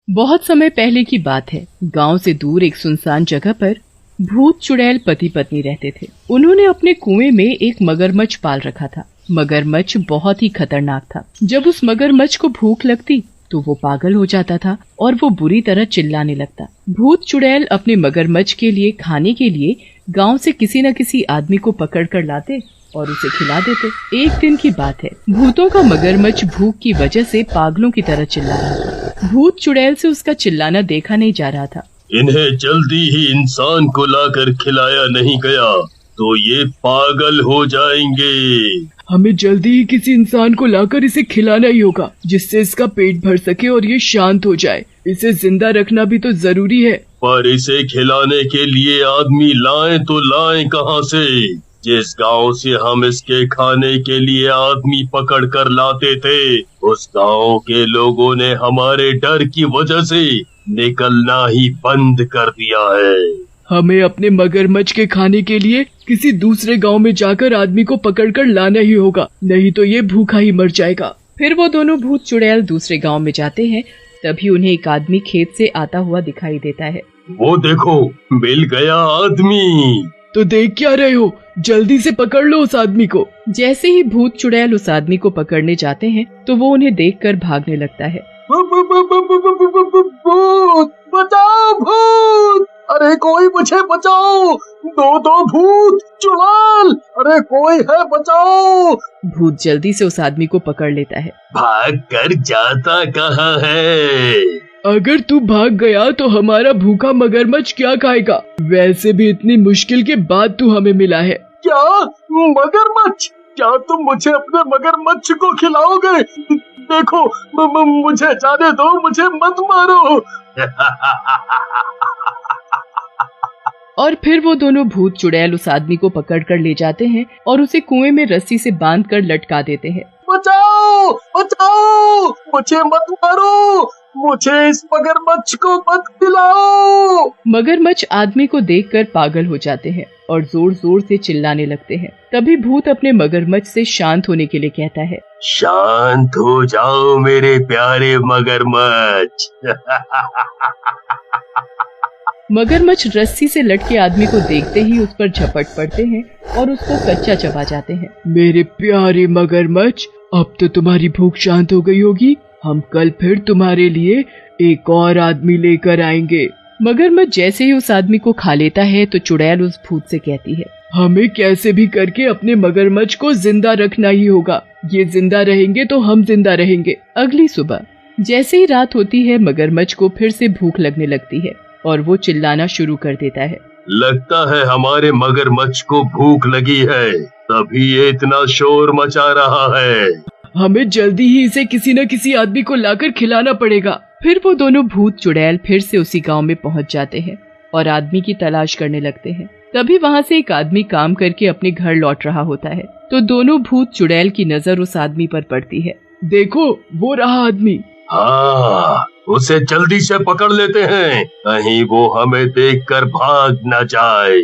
बहुत समय पहले की बात है। गांव से दूर एक सुनसान जगह पर भूत चुड़ैल पति पत्नी रहते थे। उन्होंने अपने कुएं में एक मगरमच्छ पाल रखा था। मगरमच्छ बहुत ही खतरनाक था। जब उस मगरमच्छ को भूख लगती तो वो पागल हो जाता था और वो बुरी तरह चिल्लाने लगता। भूत चुड़ैल अपने मगरमच्छ के लिए खाने के लिए गांव से किसी न किसी आदमी को पकड़ कर लाते और उसे खिला देते। एक दिन की बात है, भूतों का मगरमच्छ भूख की वजह से पागलों की तरह चिल्ला रहा था। भूत चुड़ैल से उसका चिल्लाना देखा नहीं जा रहा था। इन्हें जल्दी ही इंसान को लाकर खिलाया नहीं गया तो ये पागल हो जाएंगे। हमें जल्दी ही किसी इंसान को लाकर इसे खिलाना ही होगा, जिससे इसका पेट भर सके और ये शांत हो जाए। इसे जिंदा रखना भी तो जरूरी है। पर इसे खिलाने के लिए आदमी लाएं तो लाएं कहां से? जिस गांव से हम इसके खाने के लिए आदमी पकड़ कर लाते थे, उस गांव के लोगों ने हमारे डर की वजह से निकलना ही बंद कर दिया है। हमें अपने मगरमच्छ के खाने के लिए किसी दूसरे गांव में जाकर आदमी को पकड़कर लाना ही होगा, नहीं तो ये भूखा ही मर जाएगा। फिर वो दोनों भूत चुड़ैल दूसरे गांव में जाते हैं। तभी उन्हें एक आदमी खेत से आता हुआ दिखाई देता है। वो देखो, मिल गया आदमी। तो देख क्या रहे हो, जल्दी से पकड़ लो उस आदमी को। जैसे ही भूत चुड़ैल उस आदमी को पकड़ने जाते हैं तो वो उन्हें देखकर भागने लगता है। भूत बचाओ, भूत! अरे कोई मुझे बचाओ! दो भूत चुड़ैल! अरे कोई है, बचाओ! भूत जल्दी से उस आदमी को पकड़ लेता है। भाग कर जाता कहाँ है? अगर तू भाग गया तो हमारा भूखा मगरमच्छ क्या खाएगा? वैसे भी इतनी मुश्किल के बाद तू हमें मिला है। क्या मगरमच्छ? क्या तुम मुझे अपने मगरमच्छ को खिलाओगे? देखो, मुझे जाने दो, मुझे मत मारो। और फिर वो दोनों भूत चुड़ैल उस आदमी को पकड़ कर ले जाते हैं और उसे कुएं में रस्सी से बांध कर लटका देते हैं। बचाओ, बचाओ! मुझे मत मारो, मुझे इस मगरमच्छ को मत खिलाओ। मगरमच्छ आदमी को देखकर पागल हो जाते हैं और जोर जोर से चिल्लाने लगते हैं। तभी भूत अपने मगरमच्छ से शांत होने के लिए कहता है। शांत हो जाओ मेरे प्यारे मगरमच्छ। मगरमच्छ रस्सी से लटके आदमी को देखते ही उस पर झपट पड़ते हैं और उसको कच्चा चबा जाते हैं। मेरे प्यारे मगरमच्छ, अब तो तुम्हारी भूख शांत हो गई होगी। हम कल फिर तुम्हारे लिए एक और आदमी लेकर आएंगे। मगरमच्छ जैसे ही उस आदमी को खा लेता है तो चुड़ैल उस भूत से कहती है, हमें कैसे भी करके अपने मगरमच्छ को जिंदा रखना ही होगा। ये जिंदा रहेंगे तो हम जिंदा रहेंगे। अगली सुबह जैसे ही रात होती है, मगरमच्छ को फिर से भूख लगने लगती है और वो चिल्लाना शुरू कर देता है। लगता है हमारे मगरमच्छ को भूख लगी है, तभी ये इतना शोर मचा रहा है। हमें जल्दी ही इसे किसी न किसी आदमी को लाकर खिलाना पड़ेगा। फिर वो दोनों भूत चुड़ैल फिर से उसी गांव में पहुंच जाते हैं और आदमी की तलाश करने लगते हैं। तभी वहां से एक आदमी काम करके अपने घर लौट रहा होता है तो दोनों भूत चुड़ैल की नजर उस आदमी पर पड़ती है। देखो, वो रहा आदमी। हाँ, उसे जल्दी से पकड़ लेते हैं, कहीं वो हमें देखकर भाग न जाए।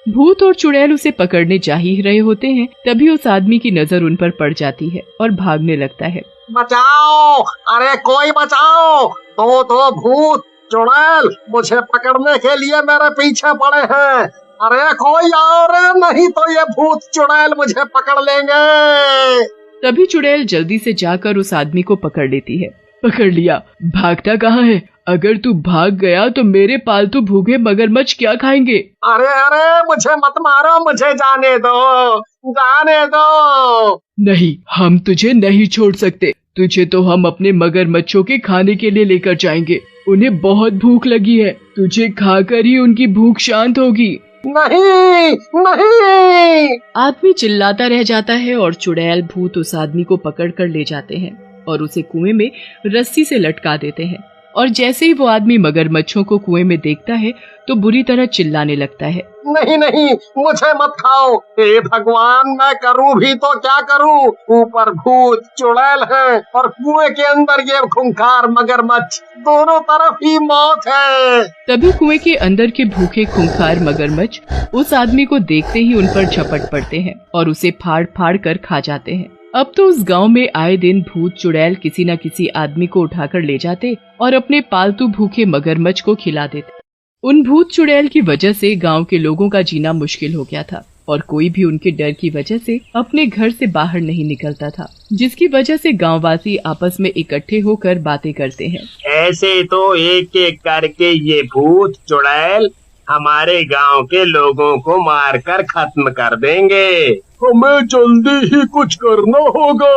भूत और चुड़ैल उसे पकड़ने जा ही रहे होते हैं, तभी उस आदमी की नजर उन पर पड़ जाती है और भागने लगता है। बचाओ! अरे कोई बचाओ! दो भूत चुड़ैल मुझे पकड़ने के लिए मेरे पीछे पड़े हैं। अरे कोई आओ रे, नहीं तो ये भूत चुड़ैल मुझे पकड़ लेंगे। तभी चुड़ैल जल्दी से जाकर उस आदमी को पकड़ लेती है। पकड़ लिया, भागता कहाँ है? अगर तू भाग गया तो मेरे पालतू भूखे मगरमच्छ क्या खाएंगे? अरे मुझे मत मारो, मुझे जाने दो, जाने दो। नहीं, हम तुझे नहीं छोड़ सकते। तुझे तो हम अपने मगरमच्छों के खाने के लिए लेकर जाएंगे। उन्हें बहुत भूख लगी है, तुझे खाकर ही उनकी भूख शांत होगी। नहीं, नहीं। आदमी चिल्लाता रह जाता है और चुड़ैल भूत उस आदमी को पकड़ कर ले जाते हैं और उसे कुएं में रस्सी से लटका देते हैं। और जैसे ही वो आदमी मगरमच्छों को कुएं में देखता है तो बुरी तरह चिल्लाने लगता है। नहीं नहीं, मुझे मत खाओ। हे भगवान, मैं करूं भी तो क्या करूं? ऊपर भूत चुड़ैल है और कुएं के अंदर ये खूंखार मगरमच्छ, दोनों तरफ ही मौत है। तभी कुएं के अंदर के भूखे खूंखार मगरमच्छ उस आदमी को देखते ही उन पर झपट पड़ते हैं और उसे फाड़ फाड़ कर खा जाते हैं। अब तो उस गांव में आए दिन भूत चुड़ैल किसी न किसी आदमी को उठाकर ले जाते और अपने पालतू भूखे मगरमच्छ को खिला देते। उन भूत चुड़ैल की वजह से गांव के लोगों का जीना मुश्किल हो गया था और कोई भी उनके डर की वजह से अपने घर से बाहर नहीं निकलता था, जिसकी वजह से गांववासी आपस में इकट्ठे होकर बातें करते हैं। ऐसे तो एक एक करके ये भूत चुड़ैल हमारे गांव के लोगों को मारकर खत्म कर देंगे। हमें जल्दी ही कुछ करना होगा।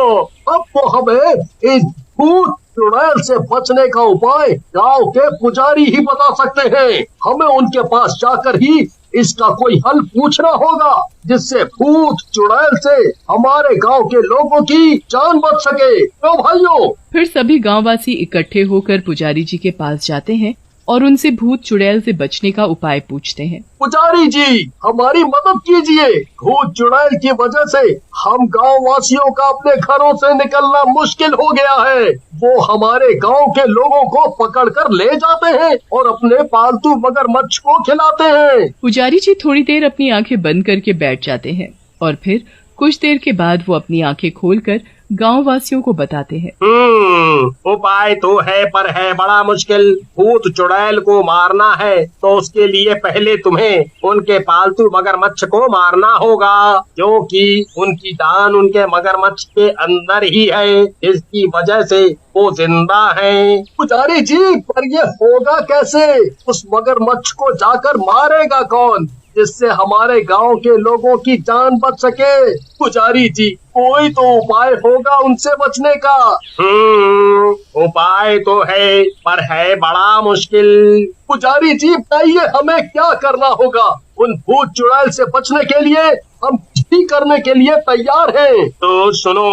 अब तो हमें इस भूत चुड़ैल से बचने का उपाय गांव के पुजारी ही बता सकते हैं। हमें उनके पास जाकर ही इसका कोई हल पूछना होगा, जिससे भूत चुड़ैल से हमारे गांव के लोगों की जान बच सके। तो भाइयों, फिर सभी गांववासी इकट्ठे होकर पुजारी जी के पास जाते हैं और उनसे भूत चुड़ैल से बचने का उपाय पूछते हैं। पुजारी जी, हमारी मदद कीजिए। भूत चुड़ैल की वजह से हम गांव वासियों का अपने घरों से निकलना मुश्किल हो गया है। वो हमारे गांव के लोगों को पकड़कर ले जाते हैं और अपने पालतू मगरमच्छ को खिलाते हैं। पुजारी जी थोड़ी देर अपनी आंखें बंद करके बैठ जाते हैं और फिर कुछ देर के बाद वो अपनी आंखें खोलकर गांव वासियों को बताते हैं। उपाय तो है, पर है बड़ा मुश्किल। भूत चुड़ैल को मारना है तो उसके लिए पहले तुम्हें उनके पालतू मगरमच्छ को मारना होगा, क्योंकि उनकी जान उनके मगरमच्छ के अंदर ही है, इसकी वजह से वो जिंदा है। पुजारी जी, पर ये होगा कैसे? उस मगरमच्छ को जाकर मारेगा कौन, जिससे हमारे गांव के लोगों की जान बच सके? पुजारी जी, कोई तो उपाय होगा उनसे बचने का। उपाय तो है, पर है बड़ा मुश्किल। पुजारी जी, बताइए हमें क्या करना होगा? उन भूत चुड़ैल से बचने के लिए हम ही करने के लिए तैयार हैं। तो सुनो,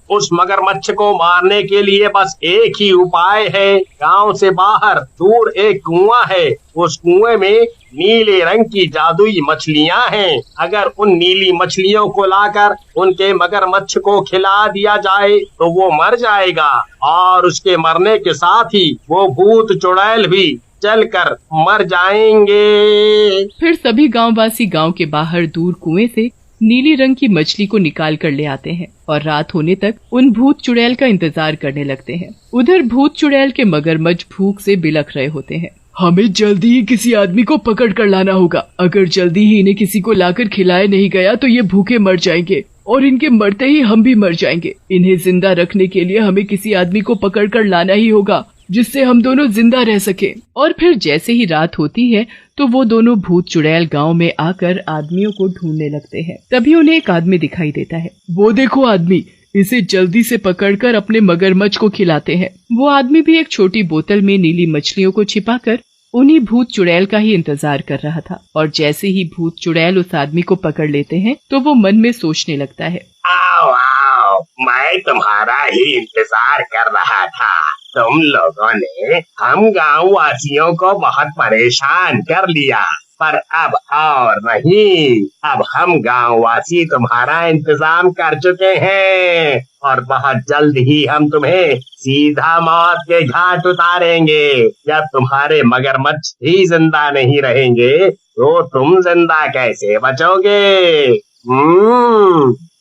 उस मगरमच्छ को मारने के लिए बस एक ही उपाय है। गांव से बाहर दूर एक कुआं है, उस कुएं में नीले रंग की जादुई मछलियां हैं। अगर उन नीली मछलियों को लाकर उनके मगरमच्छ को खिला दिया जाए तो वो मर जाएगा और उसके मरने के साथ ही वो भूत चुड़ैल भी जलकर मर जाएंगे। फिर सभी गांववासी गांव के बाहर दूर कुएं से नीली रंग की मछली को निकाल कर ले आते हैं और रात होने तक उन भूत चुड़ैल का इंतजार करने लगते हैं। उधर भूत चुड़ैल के मगरमच्छ भूख से बिलख रहे होते हैं। हमें जल्दी ही किसी आदमी को पकड़ कर लाना होगा। अगर जल्दी ही इन्हें किसी को लाकर खिलाया नहीं गया तो ये भूखे मर जाएंगे और इनके मरते ही हम भी मर जाएंगे। इन्हें जिंदा रखने के लिए हमें किसी आदमी को पकड़ कर लाना ही होगा, जिससे हम दोनों जिंदा रह सके। और फिर जैसे ही रात होती है तो वो दोनों भूत चुड़ैल गांव में आकर आदमियों को ढूंढने लगते हैं। तभी उन्हें एक आदमी दिखाई देता है। वो देखो आदमी, इसे जल्दी से पकड़कर अपने मगरमच्छ को खिलाते हैं। वो आदमी भी एक छोटी बोतल में नीली मछलियों को छिपाकर उन्हीं भूत चुड़ैल का ही इंतजार कर रहा था। और जैसे ही भूत चुड़ैल उस आदमी को पकड़ लेते हैं तो वो मन में सोचने लगता है, आओ आओ, मैं तुम्हारा ही इंतजार कर रहा था। तुम लोगों ने हम गाँव वासियों को बहुत परेशान कर लिया, पर अब और नहीं। अब हम गाँव वासी तुम्हारा इंतजाम कर चुके हैं और बहुत जल्द ही हम तुम्हें सीधा मौत के घाट उतारेंगे। जब तुम्हारे मगरमच्छ ही जिंदा नहीं रहेंगे तो तुम जिंदा कैसे बचोगे?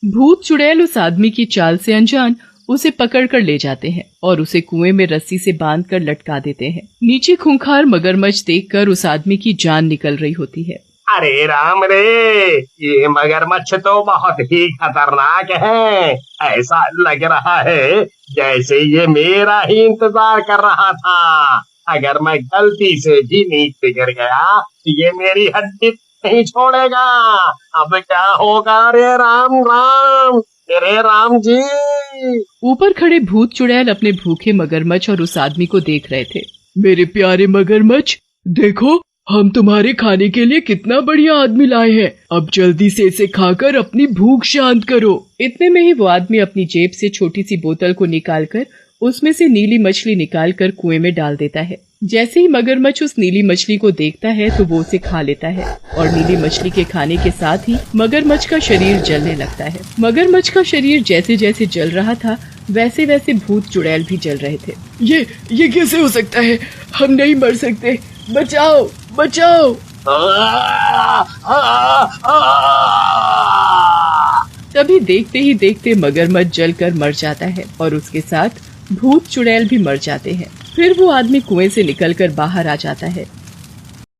भूत चुड़ैल उस आदमी की चाल से अनजान उसे पकड़कर ले जाते हैं और उसे कुएं में रस्सी से बांधकर लटका देते हैं। नीचे खूंखार मगरमच्छ देखकर उस आदमी की जान निकल रही होती है। अरे राम रे, ये मगरमच्छ तो बहुत ही खतरनाक है। ऐसा लग रहा है जैसे ये मेरा ही इंतजार कर रहा था। अगर मैं गलती से भी नीचे गिर गया तो ये मेरी हड्डी नहीं छोड़ेगा। अब क्या होगा? रे राम राम, तेरे राम जी। ऊपर खड़े भूत चुड़ैल अपने भूखे मगरमच्छ और उस आदमी को देख रहे थे। मेरे प्यारे मगरमच्छ, देखो हम तुम्हारे खाने के लिए कितना बढ़िया आदमी लाए हैं। अब जल्दी से इसे खाकर अपनी भूख शांत करो। इतने में ही वो आदमी अपनी जेब से छोटी सी बोतल को निकालकर उसमें से नीली मछली निकालकर कुएं में डाल देता है। जैसे ही मगरमच्छ उस नीली मछली को देखता है तो वो उसे खा लेता है और नीली मछली के खाने के साथ ही मगरमच्छ का शरीर जलने लगता है। मगरमच्छ का शरीर जैसे जैसे जल रहा था वैसे वैसे भूत चुड़ैल भी जल रहे थे। ये कैसे हो सकता है? हम नहीं मर सकते, बचाओ बचाओ। तभी देखते ही देखते मगरमच्छ जलकर मर जाता है और उसके साथ भूत चुड़ैल भी मर जाते हैं। फिर वो आदमी कुएं से निकलकर बाहर आ जाता है